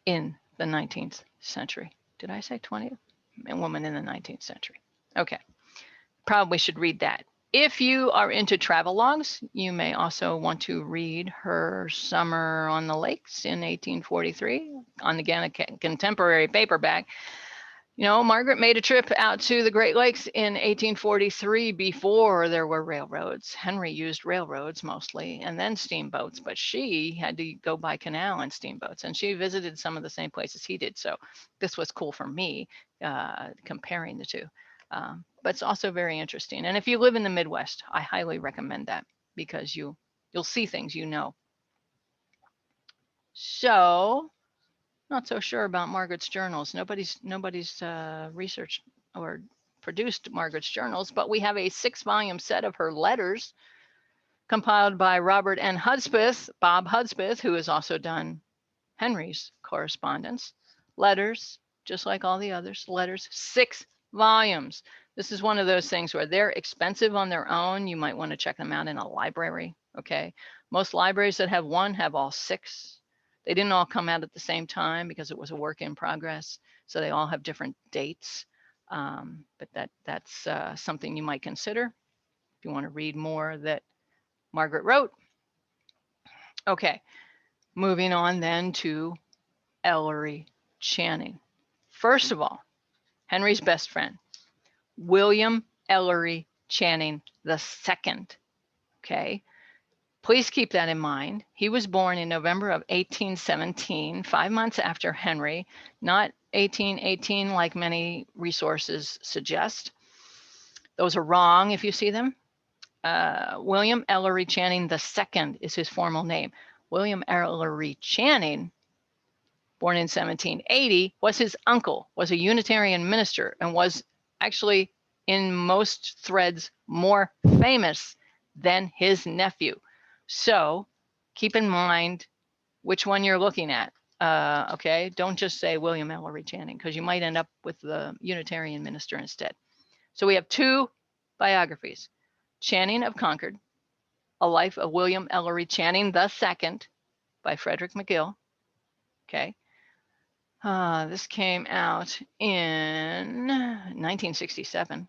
in the 19th Century. Did I say 20th? Woman in the 19th Century. Okay, probably should read that. If you are into travelogues, you may also want to read her Summer on the Lakes in 1843, on again a contemporary paperback. You know, Margaret made a trip out to the Great Lakes in 1843 before there were railroads. Henry used railroads mostly, and then steamboats, but she had to go by canal and steamboats, and she visited some of the same places he did. So this was cool for me, comparing the two. But it's also very interesting. And if you live in the Midwest, I highly recommend that, because you'll see things you know. So, not so sure about Margaret's journals. Nobody's researched or produced Margaret's journals, but we have a 6-volume set of her letters compiled by Robert N. Hudspeth, Bob Hudspeth, who has also done Henry's correspondence. Letters, just like all the others, letters, 6 volumes. This is one of those things where they're expensive on their own. You might want to check them out in a library, okay? Most libraries that have one have all 6. They didn't all come out at the same time because it was a work in progress. So they all have different dates. But that's something you might consider if you want to read more that Margaret wrote. Okay, moving on then to Ellery Channing. First of all, Henry's best friend, William Ellery Channing II. Okay, please keep that in mind. He was born in November of 1817, 5 months after Henry, not 1818 like many resources suggest. Those are wrong if you see them. William Ellery Channing II is his formal name. William Ellery Channing, born in 1780, was his uncle, was a Unitarian minister, and was actually in most threads more famous than his nephew. So keep in mind which one you're looking at. Okay, don't just say William Ellery Channing, because you might end up with the Unitarian minister instead. So we have 2 biographies: Channing of Concord, A Life of William Ellery Channing II by Frederick McGill. Okay, this came out in 1967.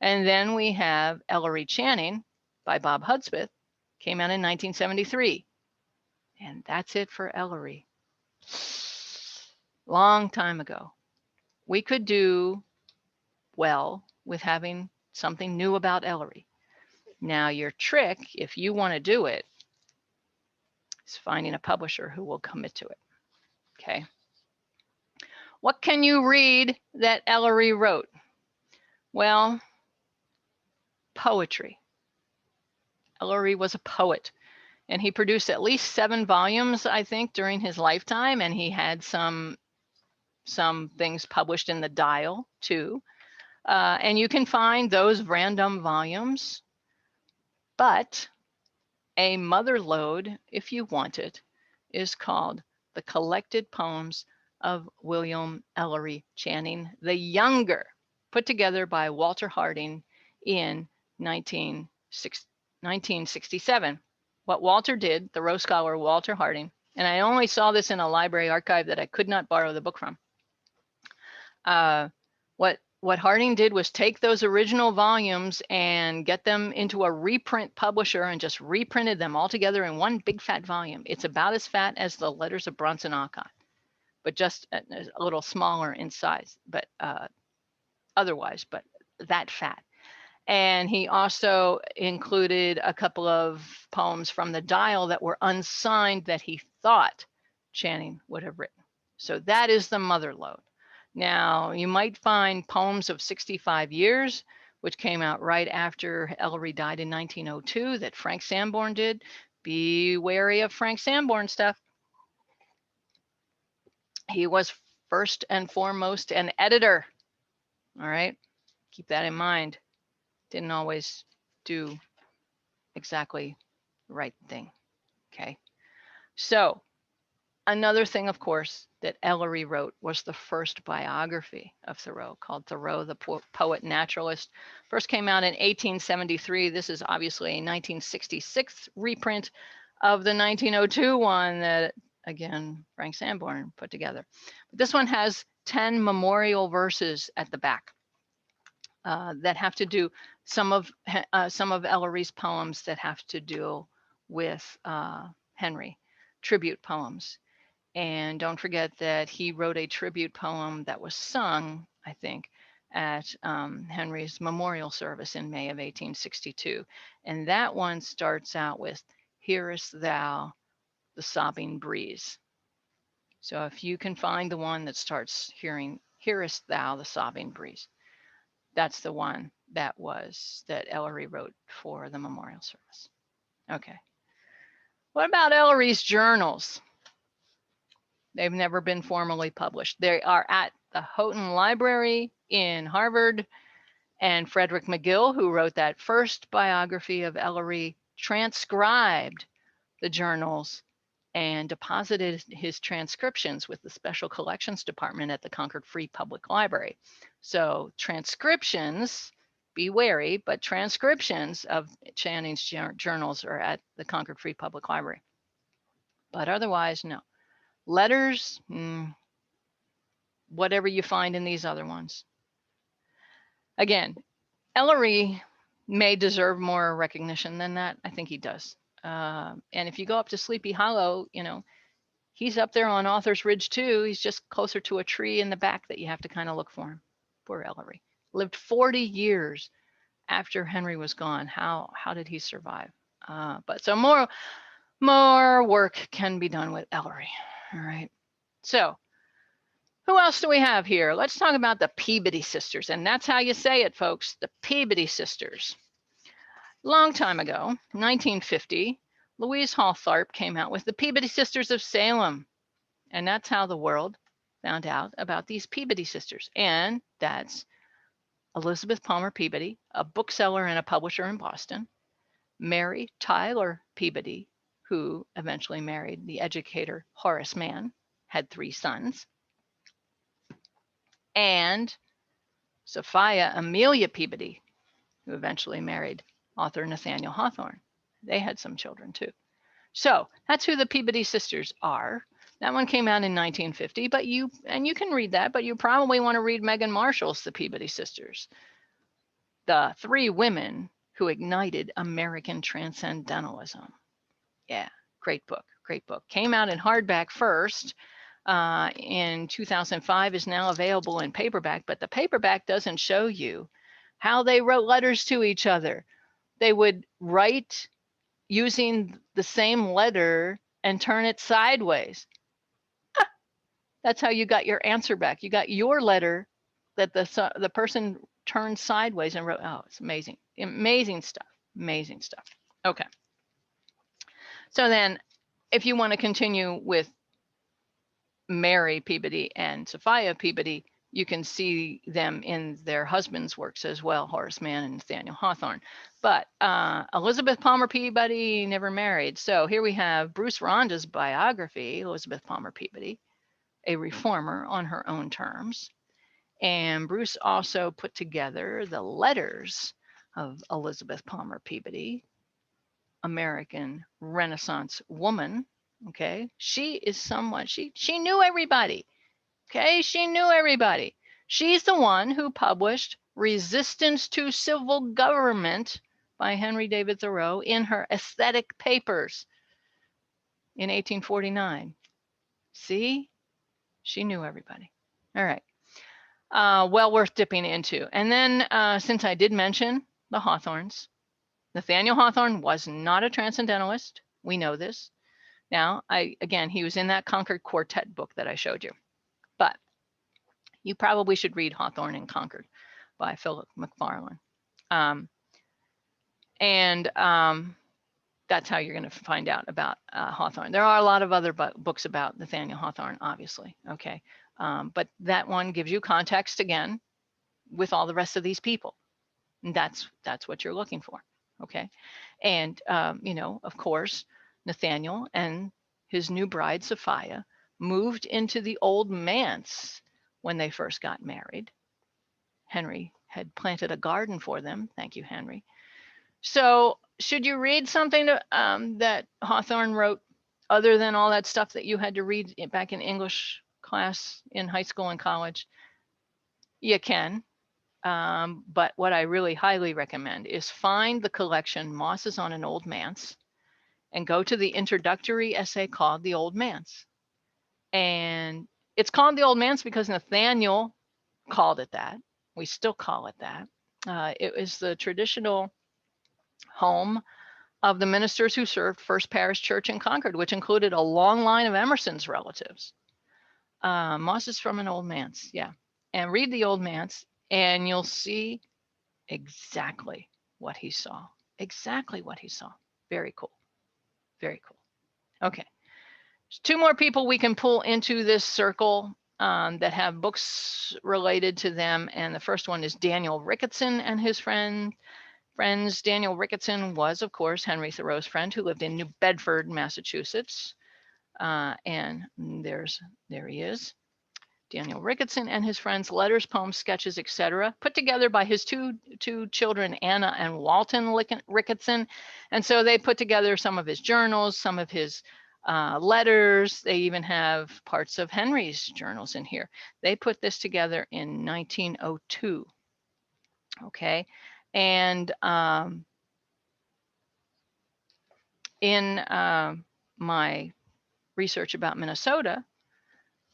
And then we have Ellery Channing by Bob Hudspeth, came out in 1973. And that's it for Ellery. Long time ago. We could do well with having something new about Ellery. Now your trick, if you want to do it, is finding a publisher who will commit to it. Okay. What can you read that Ellery wrote? Well, poetry. Ellery was a poet, and he produced at least 7 volumes, I think, during his lifetime, and he had some things published in the Dial too. And you can find those random volumes, but a mother lode, if you want it, is called The Collected Poems of William Ellery Channing the Younger, put together by Walter Harding in 1967. What Walter did, Thoreau scholar Walter Harding, and I only saw this in a library archive that I could not borrow the book from. What Harding did was take those original volumes and get them into a reprint publisher and just reprinted them all together in one big fat volume. It's about as fat as the Letters of Bronson Alcott, but just a little smaller in size, but otherwise, but that fat. And he also included a couple of poems from the Dial that were unsigned that he thought Channing would have written. So that is the mother lode. Now, you might find Poems of 65 Years, which came out right after Ellery died in 1902, that Frank Sanborn did. Be wary of Frank Sanborn stuff. He was first and foremost an editor. All right, keep that in mind. Didn't always do exactly the right thing. Okay, so another thing, of course, that Ellery wrote was the first biography of Thoreau, called Thoreau, the Poet Naturalist. First came out in 1873. This is obviously a 1966 reprint of the 1902 one that, again, Frank Sanborn put together. But this one has 10 memorial verses at the back that have to do some of Ellery's poems that have to do with Henry, tribute poems. And don't forget that he wrote a tribute poem that was sung, I think, at Henry's memorial service in May of 1862. And that one starts out with, "Hearest thou the sobbing breeze?" So if you can find the one that starts "Hearest thou the sobbing breeze," that's the one that Ellery wrote for the memorial service. Okay. What about Ellery's journals? They've never been formally published. They are at the Houghton Library in Harvard, and Frederick McGill, who wrote that first biography of Ellery, transcribed the journals and deposited his transcriptions with the Special Collections Department at the Concord Free Public Library. So transcriptions, be wary, but transcriptions of Channing's journals are at the Concord Free Public Library. But otherwise, no. Letters, whatever you find in these other ones. Again, Ellery may deserve more recognition than that. I think he does. And if you go up to Sleepy Hollow, you know, he's up there on Author's Ridge too. He's just closer to a tree in the back that you have to kind of look for him. Poor Ellery. Lived 40 years after Henry was gone. How did he survive? But so more work can be done with Ellery. All right. So who else do we have here? Let's talk about the Peabody sisters. And that's how you say it, folks. The Peabody sisters. Long time ago, 1950, Louise Hawthorpe came out with the Peabody Sisters of Salem. And that's how the world found out about these Peabody sisters. And that's Elizabeth Palmer Peabody, a bookseller and a publisher in Boston, Mary Tyler Peabody, who eventually married the educator Horace Mann, had 3 sons, and Sophia Amelia Peabody, who eventually married author Nathaniel Hawthorne. They had some children too. So that's who the Peabody sisters are. That one came out in 1950, but you can read that, but you probably want to read Megan Marshall's The Peabody Sisters, the 3 women who ignited American Transcendentalism. Yeah, great book, great book. Came out in hardback first in 2005, is now available in paperback, but the paperback doesn't show you how they wrote letters to each other. They would write using the same letter and turn it sideways. That's how you got your answer back. You got your letter that the person turned sideways and wrote. Oh, it's amazing. Amazing stuff. Amazing stuff. Okay. So then if you want to continue with Mary Peabody and Sophia Peabody, you can see them in their husbands' works as well, Horace Mann and Nathaniel Hawthorne. But Elizabeth Palmer Peabody never married. So here we have Bruce Rhonda's biography, Elizabeth Palmer Peabody, a reformer on her own terms. And Bruce also put together the letters of Elizabeth Palmer Peabody, American Renaissance woman. Okay, she is someone, she knew everybody. Okay, she knew everybody. She's the one who published Resistance to Civil Government by Henry David Thoreau in her Aesthetic Papers in 1849. See, she knew everybody. All right, well worth dipping into. And then since I did mention the Hawthornes, Nathaniel Hawthorne was not a Transcendentalist. We know this. Now, again, he was in that Concord Quartet book that I showed you. But you probably should read Hawthorne and Concord by Philip McFarlane. That's how you're going to find out about Hawthorne. There are a lot of other books about Nathaniel Hawthorne, obviously. Okay. But that one gives you context again with all the rest of these people. And that's what you're looking for. Okay. And, you know, of course, Nathaniel and his new bride, Sophia, moved into the old manse when they first got married. Henry had planted a garden for them. Thank you, Henry. So should you read something that Hawthorne wrote other than all that stuff that you had to read back in English class in high school and college? You can. But what I really highly recommend is find the collection Mosses on an Old Manse and go to the introductory essay called The Old Manse. And it's called The Old Manse because Nathaniel called it that. We still call it that. It was the traditional home of the ministers who served First Parish Church in Concord, which included a long line of Emerson's relatives. Mosses from an Old Manse, yeah. And read The Old Manse and you'll see exactly what he saw. Exactly what he saw. Very cool. Very cool. Okay. There's two more people we can pull into this circle that have books related to them. And the first one is Daniel Ricketson and his friends. Daniel Ricketson was, of course, Henry Thoreau's friend who lived in New Bedford, Massachusetts. And there he is. Daniel Ricketson and his friends, letters, poems, sketches, etc., put together by his two children, Anna and Walton Ricketson. And so they put together some of his journals, some of his letters. They even have parts of Henry's journals in here. They put this together in 1902. Okay. And in my research about Minnesota,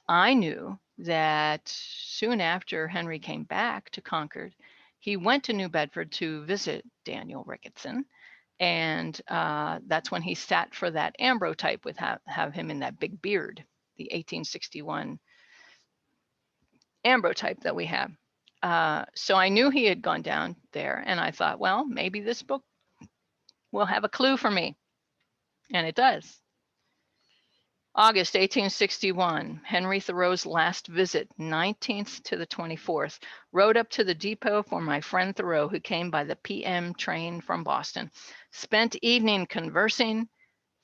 I knew that soon after Henry came back to Concord, he went to New Bedford to visit Daniel Ricketson. And that's when he sat for that ambrotype with have him in that big beard, the 1861 ambrotype that we have. So I knew he had gone down there and I thought, well, maybe this book will have a clue for me. And it does. August 1861, Henry Thoreau's last visit, 19th to the 24th. Rode up to the depot for my friend Thoreau, who came by the PM train from Boston. Spent evening conversing,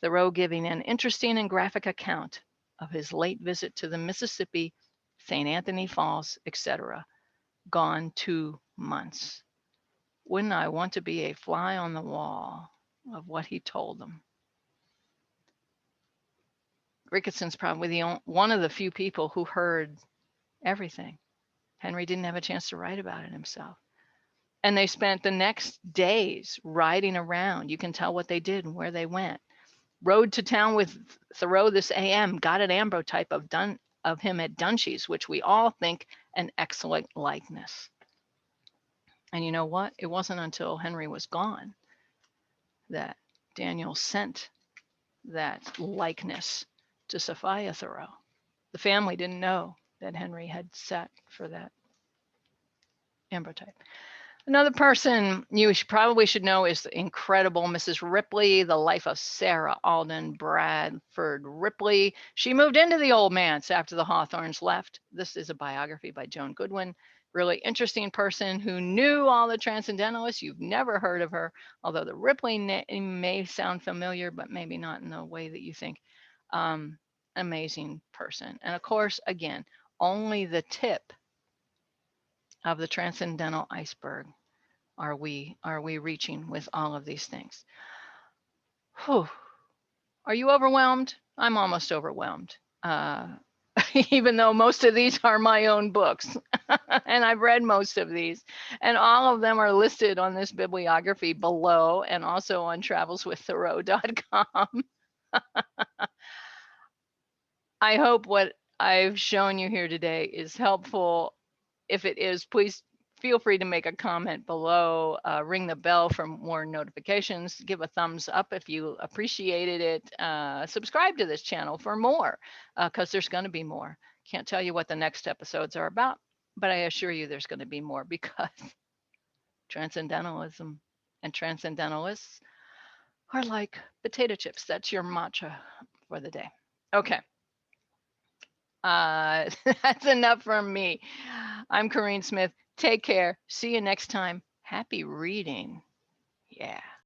Thoreau giving an interesting and graphic account of his late visit to the Mississippi, St. Anthony Falls, etc. Gone 2 months. Wouldn't I want to be a fly on the wall of what he told them? Ricketson's probably one of the few people who heard everything. Henry didn't have a chance to write about it himself. And they spent the next days riding around. You can tell what they did and where they went. Rode to town with Thoreau this AM, got an ambrotype of him at Dunshey's, which we all think an excellent likeness. And you know what? It wasn't until Henry was gone that Daniel sent that likeness to Sophia Thoreau. The family didn't know that Henry had sat for that ambrotype. Another person you probably should know is the incredible Mrs. Ripley, The Life of Sarah Alden Bradford Ripley. She moved into the Old Manse after the Hawthornes left. This is a biography by Joan Goodwin. Really interesting person who knew all the Transcendentalists. You've never heard of her, although the Ripley name may sound familiar, but maybe not in the way that you think. Amazing person. And of course, again, only the tip of the transcendental iceberg are we reaching with all of these things. Whew. Are you overwhelmed? I'm almost overwhelmed. Even though most of these are my own books and I've read most of these, and all of them are listed on this bibliography below and also on travelswiththoreau.com. I hope what I've shown you here today is helpful. If it is, please feel free to make a comment below, ring the bell for more notifications, give a thumbs up if you appreciated it, subscribe to this channel for more, because there's going to be more. Can't tell you what the next episodes are about, but I assure you there's going to be more, because transcendentalism and transcendentalists are like potato chips. That's your mantra for the day. Okay. That's enough from me. I'm Corrine Smith. Take care. See you next time. Happy reading. Yeah.